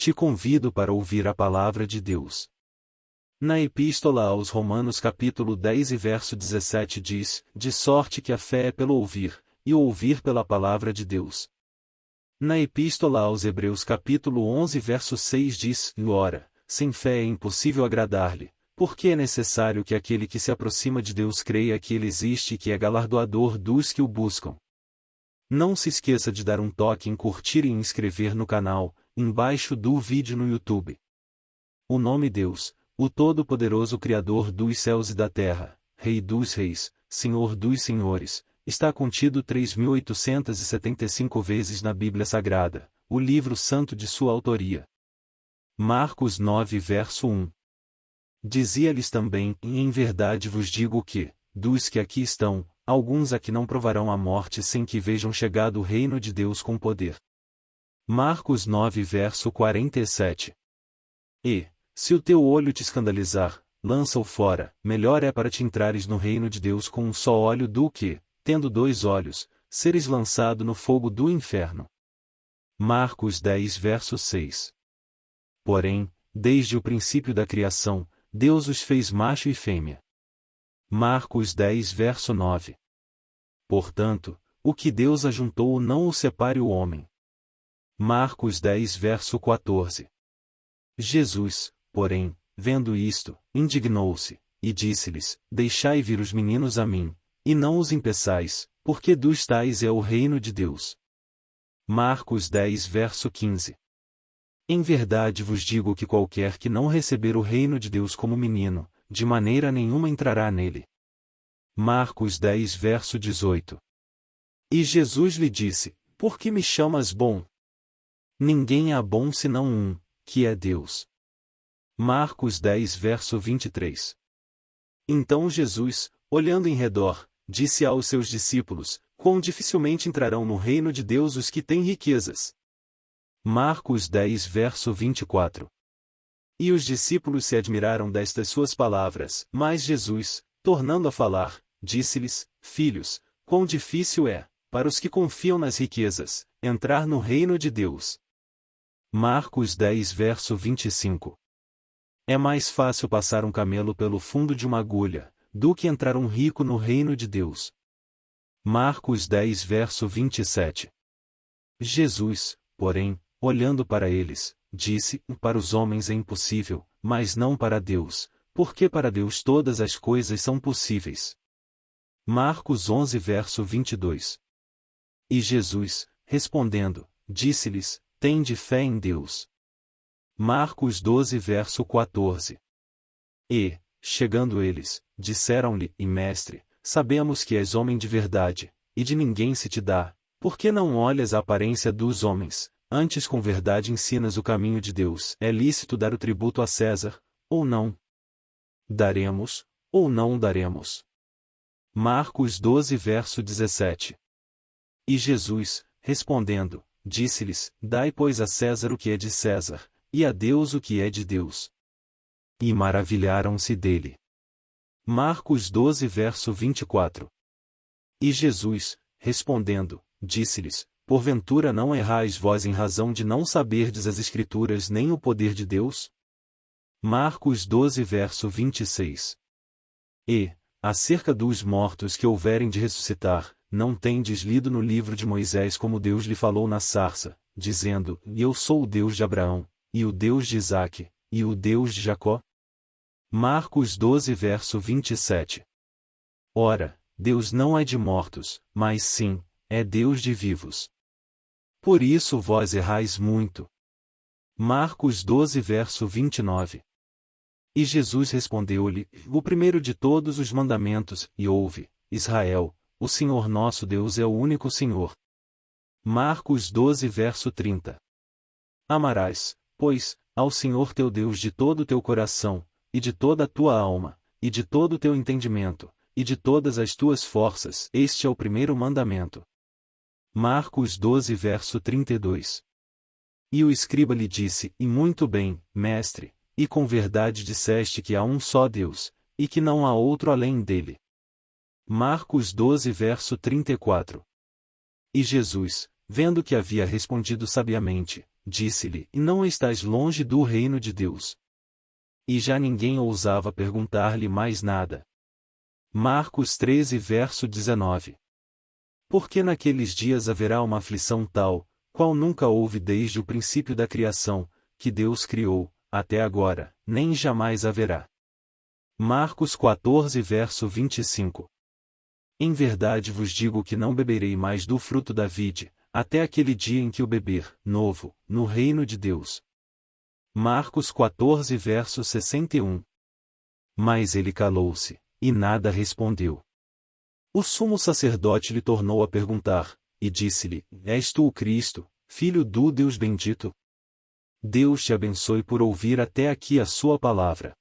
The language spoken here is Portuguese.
te convido para ouvir a palavra de Deus. Na Epístola aos Romanos capítulo 10 e verso 17 diz, de sorte que a fé é pelo ouvir, e o ouvir pela palavra de Deus. Na Epístola aos Hebreus capítulo 11 verso 6 diz, ora, sem fé é impossível agradar-lhe, porque é necessário que aquele que se aproxima de Deus creia que Ele existe e que é galardoador dos que o buscam. Não se esqueça de dar um toque em curtir e inscrever no canal, embaixo do vídeo no YouTube. O nome Deus, o Todo-Poderoso Criador dos céus e da terra, Rei dos reis, Senhor dos senhores, está contido 3.875 vezes na Bíblia Sagrada, o livro santo de sua autoria. Marcos 9 verso 1. Dizia-lhes também, e em verdade vos digo que, dos que aqui estão, alguns aqui não provarão a morte sem que vejam chegado o reino de Deus com poder. Marcos 9 verso 47. E, se o teu olho te escandalizar, lança-o fora, melhor é para te entrares no reino de Deus com um só olho do que, tendo 2 olhos, seres lançado no fogo do inferno. Marcos 10 verso 6. Porém, desde o princípio da criação, Deus os fez macho e fêmea. Marcos 10 verso 9. Portanto, o que Deus ajuntou não o separe o homem. Marcos 10 verso 14. Jesus, porém, vendo isto, indignou-se, e disse-lhes, deixai vir os meninos a mim, e não os impeçais, porque dos tais é o reino de Deus. Marcos 10 verso 15. Em verdade vos digo que qualquer que não receber o reino de Deus como menino, de maneira nenhuma entrará nele. Marcos 10 verso 18. E Jesus lhe disse, por que me chamas bom? Ninguém há bom senão um, que é Deus. Marcos 10 verso 23. Então Jesus, olhando em redor, disse aos seus discípulos, quão dificilmente entrarão no reino de Deus os que têm riquezas. Marcos 10 verso 24. E os discípulos se admiraram destas suas palavras, mas Jesus, tornando a falar, disse-lhes, filhos, quão difícil é, para os que confiam nas riquezas, entrar no reino de Deus. Marcos 10 verso 25. É mais fácil passar um camelo pelo fundo de uma agulha, do que entrar um rico no reino de Deus. Marcos 10 verso 27. Jesus, porém, olhando para eles, disse, para os homens é impossível, mas não para Deus, porque para Deus todas as coisas são possíveis. Marcos 11 verso 22. E Jesus, respondendo, disse-lhes, tende fé em Deus. Marcos 12 verso 14. E, chegando eles, disseram-lhe, e mestre, sabemos que és homem de verdade, e de ninguém se te dá, porque não olhas a aparência dos homens, antes com verdade ensinas o caminho de Deus. É lícito dar o tributo a César, ou não? Daremos, ou não daremos? Marcos 12 verso 17. E Jesus, respondendo, disse-lhes, dai pois a César o que é de César, e a Deus o que é de Deus. E maravilharam-se dele. Marcos 12 verso 24. E Jesus, respondendo, disse-lhes, porventura não errais vós em razão de não saberdes as Escrituras nem o poder de Deus? Marcos 12 verso 26. E, acerca dos mortos que houverem de ressuscitar, não tendes lido no livro de Moisés como Deus lhe falou na sarça, dizendo, eu sou o Deus de Abraão, e o Deus de Isaque, e o Deus de Jacó? Marcos 12 verso 27. Ora, Deus não é de mortos, mas sim, é Deus de vivos. Por isso vós errais muito. Marcos 12 verso 29. E Jesus respondeu-lhe, o primeiro de todos os mandamentos, e ouve, Israel, o Senhor nosso Deus é o único Senhor. Marcos 12 verso 30. Amarás, pois, ao Senhor teu Deus de todo o teu coração, e de toda a tua alma, e de todo o teu entendimento, e de todas as tuas forças. Este é o primeiro mandamento. Marcos 12 verso 32. E o escriba lhe disse, e muito bem, mestre, e com verdade disseste que há um só Deus, e que não há outro além dele. Marcos 12 verso 34. E Jesus, vendo que havia respondido sabiamente, disse-lhe: E não estás longe do reino de Deus. E já ninguém ousava perguntar-lhe mais nada. Marcos 13 verso 19. Porque naqueles dias haverá uma aflição tal, qual nunca houve desde o princípio da criação, que Deus criou, até agora, nem jamais haverá. Marcos 14 verso 25. Em verdade vos digo que não beberei mais do fruto da vide, até aquele dia em que o beber, novo, no reino de Deus. Marcos 14 verso 61. Mas ele calou-se, e nada respondeu. O sumo sacerdote lhe tornou a perguntar, e disse-lhe: És tu o Cristo, filho do Deus bendito? Deus te abençoe por ouvir até aqui a sua palavra.